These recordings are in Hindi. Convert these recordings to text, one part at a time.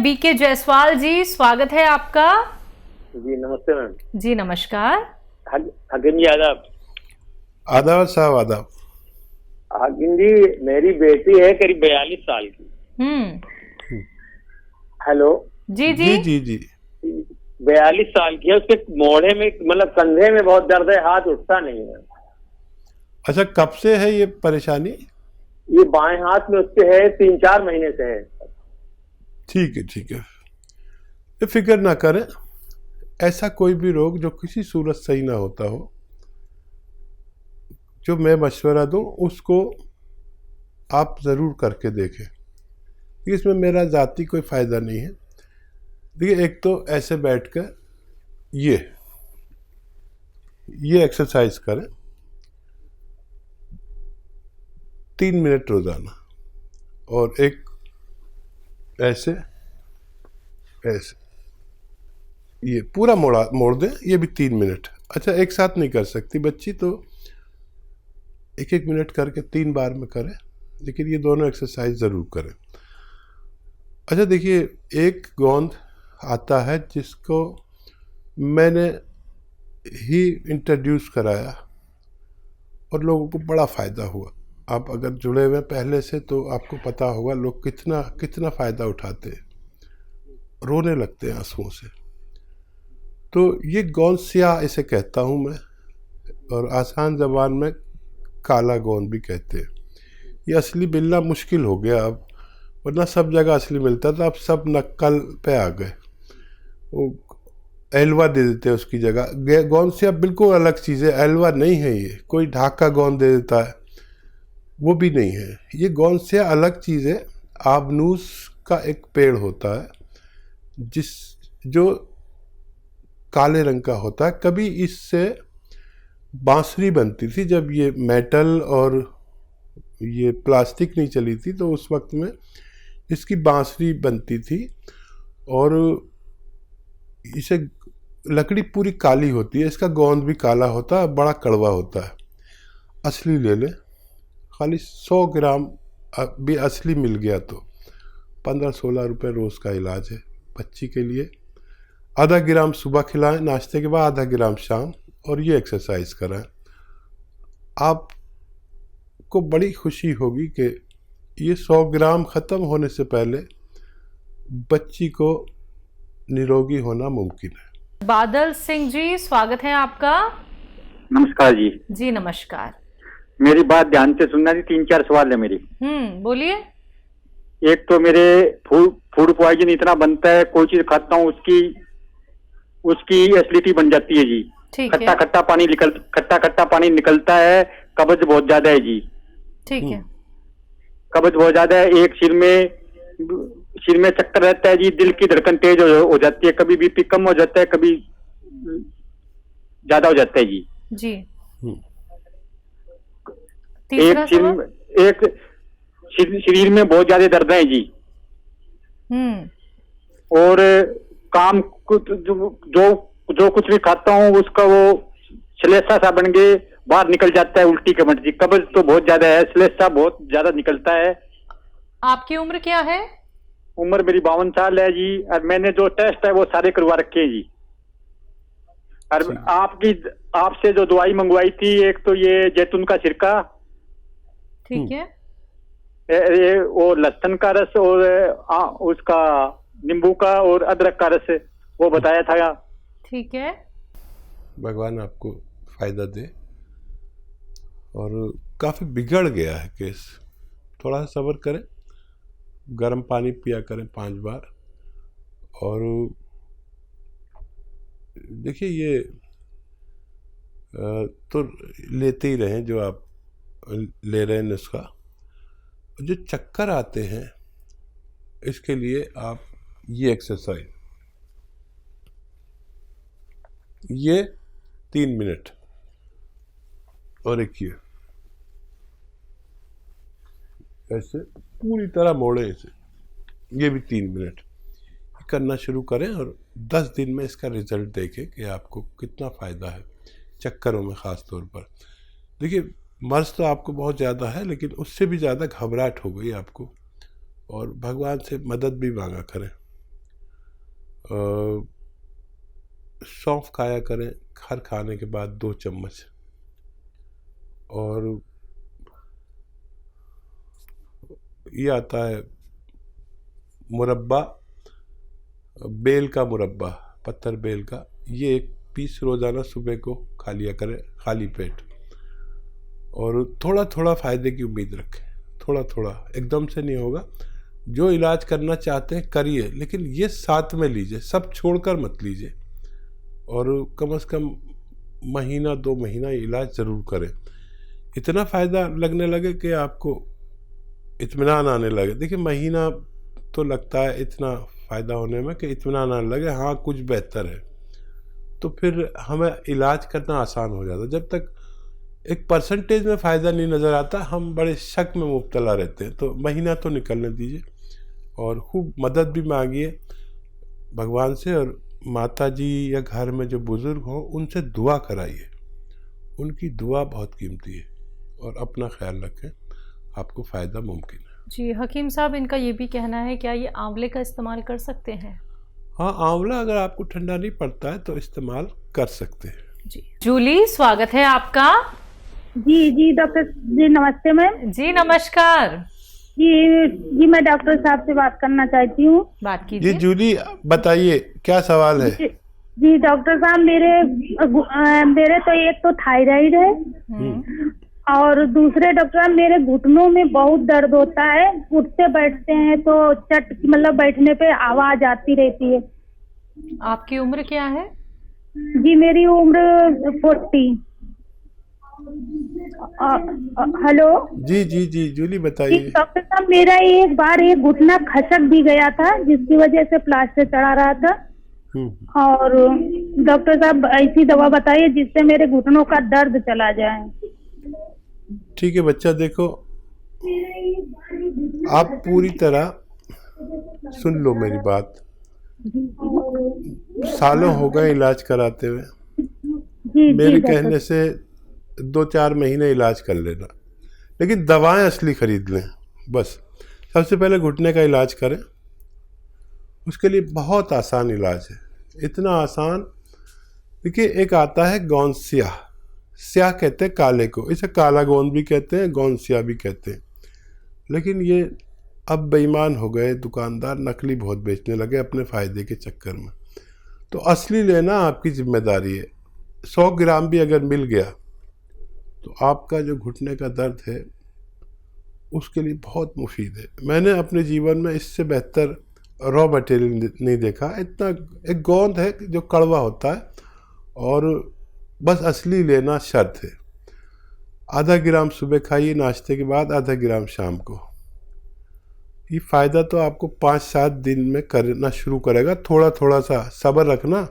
बीके जायसवाल जी, स्वागत है आपका। जी नमस्ते मैम। जी नमस्कार। हाकिम जी आदाब। आदाब साहब आदाब। हाकिम जी, मेरी बेटी है करीब 42 साल की। हेलो। जी जी जी जी जी 42 साल की है, उसके मोढ़े में मतलब कंधे में बहुत दर्द है, हाथ उठता नहीं है। अच्छा, कब से है ये परेशानी? ये बाएं हाथ में उसके है, 3-4 महीने से है। ठीक है ठीक है, ये फिक्र ना करें। ऐसा कोई भी रोग जो किसी सूरत सही ना होता हो, जो मैं मशवरा दूं उसको आप ज़रूर करके देखें। इसमें मेरा ज़ाती कोई फ़ायदा नहीं है। देखिए, एक तो ऐसे बैठकर ये एक्सरसाइज करें 3 मिनट रोज़ाना, और एक ऐसे ऐसे ये पूरा मोड़ दें, ये भी 3 मिनट। अच्छा, एक साथ नहीं कर सकती बच्ची, तो 1-1 मिनट करके 3 बार में करें, लेकिन ये दोनों एक्सरसाइज ज़रूर करें। अच्छा देखिए, एक गोंद आता है जिसको मैंने ही इंट्रोड्यूस कराया और लोगों को बड़ा फ़ायदा हुआ। आप अगर जुड़े हुए पहले से तो आपको पता होगा लोग कितना कितना फ़ायदा उठाते हैं, रोने लगते हैं आंसुओं से। तो ये गोंद स्याह इसे कहता हूँ मैं, और आसान ज़बान में काला गोंद भी कहते हैं। ये असली मिलना मुश्किल हो गया अब, वरना सब जगह असली मिलता था, अब सब नक्कल पे आ गए। वो एलवा दे देते हैं उसकी जगह। गोंद स्याह बिल्कुल अलग चीज़ है, एलवा नहीं है। ये कोई ढाका गोंद दे देता है, वो भी नहीं है। ये गोंद स्याह अलग चीज़ है। आबनूस का एक पेड़ होता है जो काले रंग का होता है। कभी इससे बांसुरी बनती थी, जब ये मेटल और ये प्लास्टिक नहीं चली थी, तो उस वक्त में इसकी बांसुरी बनती थी। और इसे लकड़ी पूरी काली होती है, इसका गोंद भी काला होता है, बड़ा कड़वा होता है। असली ले लें, खाली 100 ग्राम भी असली मिल गया तो 15-16 रुपये रोज़ का इलाज है बच्ची के लिए। आधा ग्राम सुबह खिलाएं नाश्ते के बाद, आधा ग्राम शाम, और ये एक्सरसाइज कराएं। आपको बड़ी खुशी होगी कि ये 100 ग्राम ख़त्म होने से पहले बच्ची को निरोगी होना मुमकिन है। बादल सिंह जी, स्वागत है आपका। नमस्कार जी। जी नमस्कार। मेरी बात ध्यान से सुनना जी, 3-4 सवाल है मेरी। बोलिए। एक तो मेरे फूड पॉइजन इतना बनता है, कोई चीज खाता हूँ उसकी एसिडिटी बन जाती है जी। खट्टा खट्टा पानी निकलता है, कब्ज बहुत ज्यादा है जी। ठीक है। कब्ज बहुत ज्यादा है, एक सिर में चक्कर रहता है जी, दिल की धड़कन तेज हो जाती है, कभी बीपी कम हो जाता है, कभी ज्यादा हो जाता है जी। जी। एक शरीर में बहुत ज्यादा दर्द है जी। और काम जो कुछ भी खाता हूँ उसका वो श्लेषा सा बन के बाहर निकल जाता है, उल्टी कमट जी। कब्ज तो बहुत ज्यादा है, श्लेषा बहुत ज्यादा निकलता है। आपकी उम्र क्या है? उम्र मेरी 52 साल है जी, और मैंने जो टेस्ट है वो सारे करवा रखे हैं जी। और आपसे जो दवाई मंगवाई थी, एक तो ये जैतून का सिरका, ठीक है, ये वो लहसुन का रस, और उसका नींबू का और अदरक का रस, वो बताया था। ठीक है। भगवान आपको फायदा दे। और काफ़ी बिगड़ गया है केस, थोड़ा सा सब्र करें, गर्म पानी पिया करें 5 बार। और देखिए, ये तो लेते ही रहें जो आप ले रहे हैं नुस्खा। जो चक्कर आते हैं इसके लिए आप ये एक्सरसाइज, ये 3 मिनट, और एक ऐसे पूरी तरह मोड़े इसे, ये भी 3 मिनट करना शुरू करें। और 10 दिन में इसका रिजल्ट देखें कि आपको कितना फ़ायदा है चक्करों में ख़ास तौर पर। देखिए, मर्ज तो आपको बहुत ज़्यादा है, लेकिन उससे भी ज़्यादा घबराहट हो गई आपको, और भगवान से मदद भी मांगा करें। सौंफ खाया करें हर खाने के बाद 2 चम्मच। और ये आता है मुरब्बा, बेल का मुरब्बा, पत्थर बेल का, ये 1 पीस रोज़ाना सुबह को खा लिया करें खाली पेट। और थोड़ा थोड़ा फ़ायदे की उम्मीद रखें, थोड़ा थोड़ा, एकदम से नहीं होगा। जो इलाज करना चाहते हैं करिए, लेकिन ये साथ में लीजिए, सब छोड़कर मत लीजिए। और कम से कम महीना 2 महीना इलाज ज़रूर करें। इतना फ़ायदा लगने लगे कि आपको इत्मीनान आने लगे। देखिए महीना तो लगता है इतना फ़ायदा होने में कि इत्मीनान आने लगे, हाँ कुछ बेहतर है, तो फिर हमें इलाज करना आसान हो जाता है। जब तक एक परसेंटेज में फ़ायदा नहीं नज़र आता, हम बड़े शक में मुब्तला रहते हैं। तो महीना तो निकलने दीजिए और खूब मदद भी मांगिए भगवान से। और माता जी या घर में जो बुज़ुर्ग हों उनसे दुआ कराइए, उनकी दुआ बहुत कीमती है। और अपना ख्याल रखें, आपको फ़ायदा मुमकिन है। जी हकीम साहब, इनका ये भी कहना है क्या ये आंवले का इस्तेमाल कर सकते हैं? हाँ, आंवला अगर आपको ठंडा नहीं पड़ता है तो इस्तेमाल कर सकते हैं। जी जूली, स्वागत है आपका। जी डॉक्टर जी नमस्ते मैम। जी नमस्कार। जी मैं डॉक्टर साहब से बात करना चाहती हूँ। बात जी कीजिए। जूली, बताइए क्या सवाल है? जी डॉक्टर साहब, मेरे तो एक तो थायराइड है और दूसरे डॉक्टर साहब मेरे घुटनों में बहुत दर्द होता है। उठते बैठते हैं तो मतलब बैठने पे आवाज आती रहती है। आपकी उम्र क्या है? जी मेरी उम्र 40। हेलो जी जी जी जूली बताइए। डॉक्टर साहब, मेरा एक बार एक घुटना खसक भी गया था, जिसकी वजह से प्लास्टर चढ़ा रहा था। और डॉक्टर साहब ऐसी दवा बताइए जिससे मेरे घुटनों का दर्द चला जाए। ठीक है बच्चा, देखो आप पूरी तरह सुन लो मेरी बात। सालों हो गए इलाज कराते हुए। मेरे कहने से 2-4 महीने इलाज कर लेना, लेकिन दवाएं असली खरीद लें बस। सबसे पहले घुटने का इलाज करें, उसके लिए बहुत आसान इलाज है, इतना आसान। देखिए एक आता है गोंद स्याह, स्याह कहते हैं काले को, इसे काला गोंद भी कहते हैं, गोंद स्याह भी कहते हैं। लेकिन ये अब बेईमान हो गए दुकानदार, नकली बहुत बेचने लगे अपने फ़ायदे के चक्कर में। तो असली लेना आपकी जिम्मेदारी है। 100 ग्राम भी अगर मिल गया तो आपका जो घुटने का दर्द है उसके लिए बहुत मुफीद है। मैंने अपने जीवन में इससे बेहतर रॉ मटेरियल नहीं देखा। इतना एक गोंद है जो कड़वा होता है और बस असली लेना शर्त है। आधा ग्राम सुबह खाइए नाश्ते के बाद, आधा ग्राम शाम को। ये फ़ायदा तो आपको 5-7 दिन में करना शुरू करेगा। थोड़ा थोड़ा सा सब्र रखना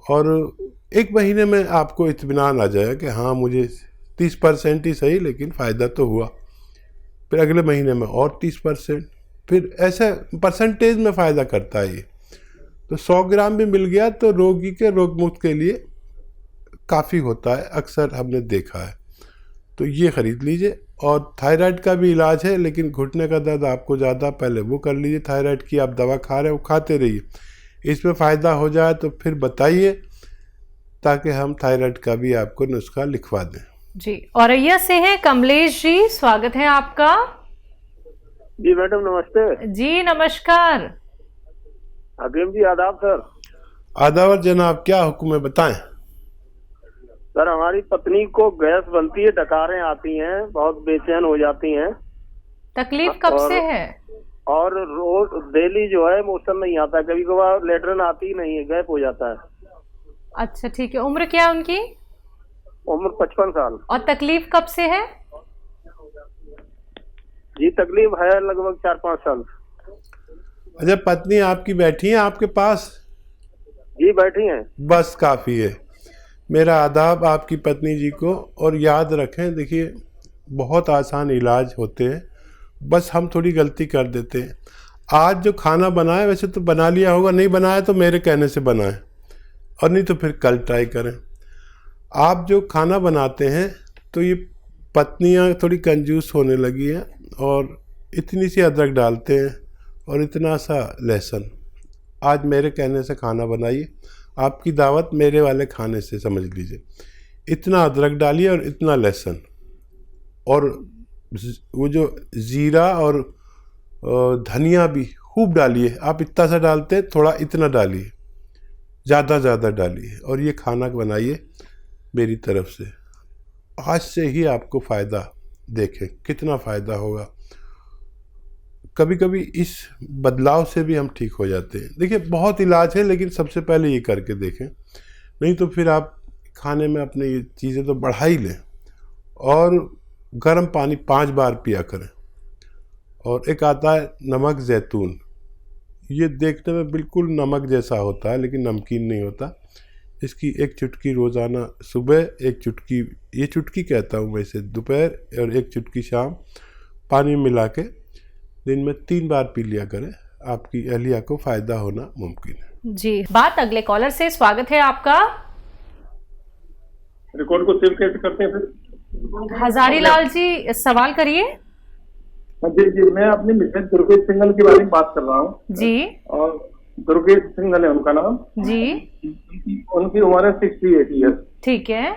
और 1 महीने में आपको इत्मीनान आ जाएगा कि हाँ मुझे 30% ही सही लेकिन फ़ायदा तो हुआ। फिर अगले महीने में और 30%, फिर ऐसे परसेंटेज में फ़ायदा करता है ये। तो 100 ग्राम भी मिल गया तो रोगी के रोग मुक्त के लिए काफ़ी होता है, अक्सर हमने देखा है। तो ये ख़रीद लीजिए। और थायराइड का भी इलाज है, लेकिन घुटने का दर्द आपको ज़्यादा, पहले वो कर लीजिए। थायराइड की आप दवा खा रहे हो, खाते रहिए। इसमें फ़ायदा हो जाए तो फिर बताइए, ताकि हम थायराइड का भी आपको नुस्खा लिखवा दें। जी औरैया से हैं कमलेश जी, स्वागत है आपका। जी मैडम नमस्ते। जी नमस्कार। हकीम जी आदाब सर। आदावर जनाब, क्या हुक्म है बताएं। सर हमारी पत्नी को गैस बनती है, डकारें आती हैं, बहुत बेचैन हो जाती हैं। तकलीफ कब से है? और रोज डेली जो है मोशन नहीं आता, कभी कभार लेटरिन आती नहीं है, गैप हो जाता है। अच्छा ठीक है। उम्र क्या है उनकी? उम्र 55 साल। और तकलीफ कब से है? जी तकलीफ है लगभग 4-5 साल। अच्छा, पत्नी आपकी बैठी है आपके पास? जी बैठी हैं। बस काफ़ी है। मेरा आदाब आपकी पत्नी जी को। और याद रखें, देखिए बहुत आसान इलाज होते हैं, बस हम थोड़ी गलती कर देते हैं। आज जो खाना बनाए, वैसे तो बना लिया होगा, नहीं बनाया तो मेरे कहने से बनाएं, और नहीं तो फिर कल ट्राई करें। आप जो खाना बनाते हैं तो ये पत्नियां थोड़ी कंजूस होने लगी हैं और इतनी सी अदरक डालते हैं और इतना सा लहसुन, आज मेरे कहने से खाना बनाइए, आपकी दावत मेरे वाले खाने से, समझ लीजिए। इतना अदरक डालिए और इतना लहसुन, और वो जो ज़ीरा और धनिया भी खूब डालिए। आप इतना सा डालते हैं, थोड़ा इतना डालिए, ज़्यादा डालिए, और ये खाना बनाइए मेरी तरफ से। आज से ही आपको फ़ायदा, देखें कितना फ़ायदा होगा। कभी कभी इस बदलाव से भी हम ठीक हो जाते हैं। देखिए बहुत इलाज है, लेकिन सबसे पहले ये करके देखें, नहीं तो फिर आप खाने में अपने ये चीज़ें तो बढ़ा ही लें। और गर्म पानी 5 बार पिया करें। और एक आता है नमक ज़ैतून, ये देखने में बिल्कुल नमक जैसा होता है लेकिन नमकीन नहीं होता। इसकी एक चुटकी रोज़ाना सुबह, एक चुटकी, ये चुटकी कहता हूँ वैसे, दोपहर, और एक चुटकी शाम पानी में मिला के दिन में 3 बार पी लिया करें। आपकी अहलिया को फ़ायदा होना मुमकिन है। जी, बात अगले कॉलर से। स्वागत है आपका। रिकॉर्ड को सेव कैसे करते हैं फिर? हजारी लाल जी, सवाल करिए। जी जी, मैं अपनी मिसेज दुर्गेश सिंघल के बारे में बात कर रहा हूँ जी। और दुर्गेश सिंघल है उनका नाम जी। उनकी उम्र है 68 ईयर्स। ठीक है।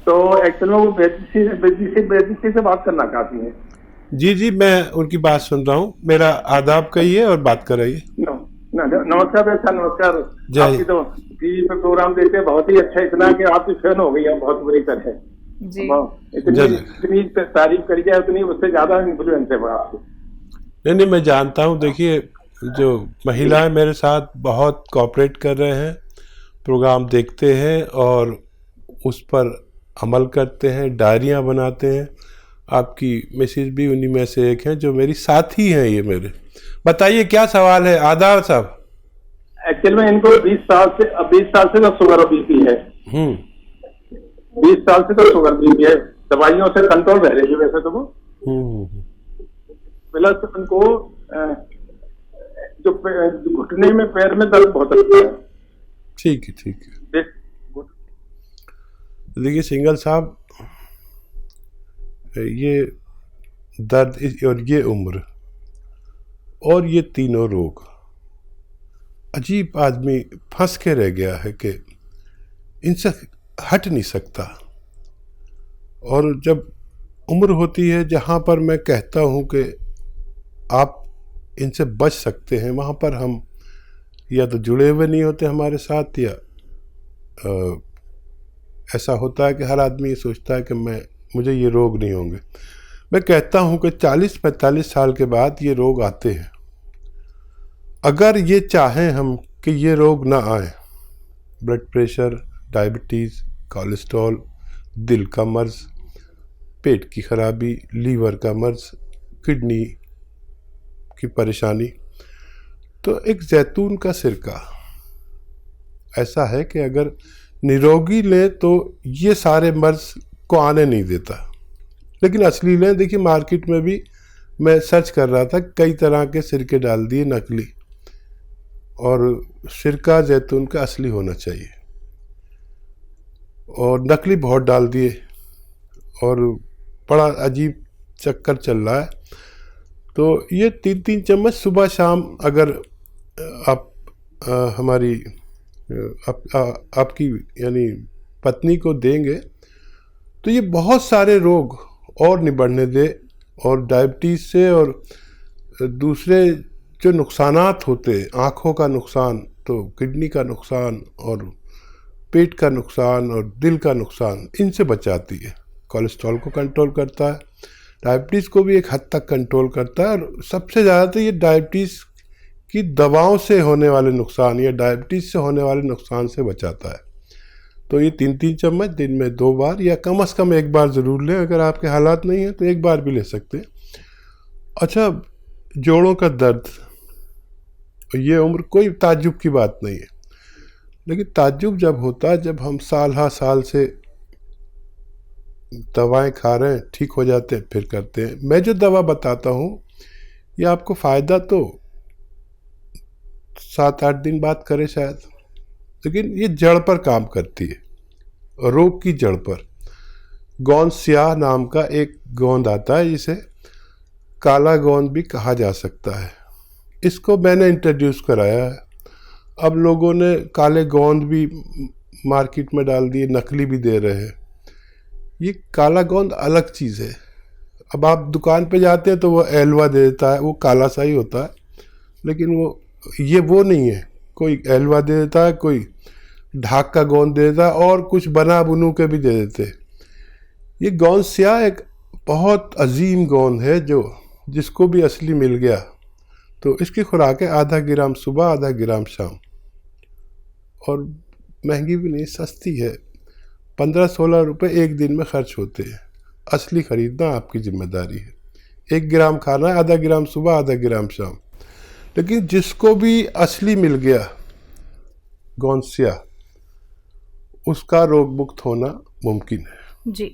तो एक्चुअल में वो बेदी से बात करना चाहती हैं। जी, मैं उनकी बात सुन रहा हूँ। मेरा आदाब कहिए और बात कराइए। नमस्कार बेटा, नमस्कार। आपकी तो टीवी पे प्रोग्राम देते हैं, बहुत ही अच्छा, इतना कि आपकी फैन हो गई है बहुत बुरी तरह जी। इतनी तारीफ करी जाए उतनी उससे ज्यादा इन्फ्लुएंस है आपको। नहीं, मैं जानता हूँ। देखिए जो महिलाएं मेरे साथ बहुत कोऑपरेट कर रहे हैं, प्रोग्राम देखते हैं और उस पर अमल करते हैं, डायरियाँ बनाते हैं। आपकी मिसेज भी उन्हीं में से एक हैं जो मेरी साथी हैं। ये मेरे, बताइए क्या सवाल है आदाब साहब? एक्चुअल में इनको 20 साल से तो शुगर और बीपी है। 20 साल से तो शुगर बीपी है, दवाइयों से कंट्रोल रह रही है वैसे तो वो। प्लस उनको जो घुटने में, पैर में दर्द बहुत होता है। ठीक है। देखिए सिंघल साहब, ये दर्द और ये उम्र और ये तीनों रोग, अजीब आदमी फंस के रह गया है कि इनसे हट नहीं सकता। और जब उम्र होती है जहाँ पर मैं कहता हूँ कि आप इनसे बच सकते हैं, वहाँ पर हम या तो जुड़े हुए नहीं होते हमारे साथ, या ऐसा होता है कि हर आदमी ये सोचता है कि मुझे ये रोग नहीं होंगे। मैं कहता हूँ कि 40-45 साल के बाद ये रोग आते हैं। अगर ये चाहें हम कि ये रोग ना आए, ब्लड प्रेशर, डायबिटीज़, कोलेस्ट्रॉल, दिल का मर्ज़, पेट की खराबी, लीवर का मर्ज़, किडनी की परेशानी, तो एक जैतून का सिरका ऐसा है कि अगर निरोगी लें तो ये सारे मर्ज़ को आने नहीं देता। लेकिन असली लें, देखिए मार्केट में भी मैं सर्च कर रहा था, कई तरह के सिरके डाल दिए नकली, और सिरका जैतून का असली होना चाहिए, और नकली बहुत डाल दिए और बड़ा अजीब चक्कर चल रहा है। तो ये 3-3 चम्मच सुबह शाम अगर आप हमारी आपकी यानी पत्नी को देंगे तो ये बहुत सारे रोग और नहीं बढ़ने दे, और डायबिटीज़ से और दूसरे जो नुकसानात होते, आँखों का नुकसान, तो किडनी का नुकसान और पेट का नुकसान और दिल का नुकसान, इनसे बचाती है। कोलेस्ट्रॉल को कंट्रोल करता है, डायबिटीज़ को भी एक हद तक कंट्रोल करता है, और सबसे ज़्यादा तो ये डायबिटीज़ की दवाओं से होने वाले नुकसान या डायबिटीज़ से होने वाले नुकसान से बचाता है। तो ये 3-3 चम्मच दिन में 2 बार या कम से कम 1 बार ज़रूर लें। अगर आपके हालात नहीं हैं तो 1 बार भी ले सकते हैं। अच्छा, जोड़ों का दर्द, ये उम्र कोई ताज्जुब की बात नहीं है, लेकिन ताज्जुब जब होता है जब हम साल से दवाएं खा रहे हैं, ठीक हो जाते हैं, फिर करते हैं। मैं जो दवा बताता हूँ ये आपको फ़ायदा तो 7-8 दिन बाद करे शायद, लेकिन ये जड़ पर काम करती है, रोग की जड़ पर। गोंद स्याह नाम का एक गोंद आता है, जिसे काला गोंद भी कहा जा सकता है। इसको मैंने इंट्रोड्यूस कराया है। अब लोगों ने काले गोंद भी मार्केट में डाल दिए, नकली भी दे रहे हैं। ये काला गोंद अलग चीज़ है। अब आप दुकान पे जाते हैं तो वो एलवा दे देता है, वो काला सा ही होता है, लेकिन वो नहीं है। कोई एलवा दे देता है, कोई ढाक का गोंद दे देता है, और कुछ बना बुनू के भी दे देते हैं। ये गोंद स्याह एक बहुत अजीम गोंद है, जिसको भी असली मिल गया तो इसकी खुराक है आधा ग्राम सुबह, आधा ग्राम शाम, और महंगी भी नहीं, सस्ती है। 15-16 रुपये एक दिन में खर्च होते हैं। असली खरीदना आपकी जिम्मेदारी है। 1 ग्राम खाना है, आधा ग्राम सुबह, आधा ग्राम शाम। लेकिन जिसको भी असली मिल गया गोंद स्याह, उसका रोग मुक्त होना मुमकिन है। जी।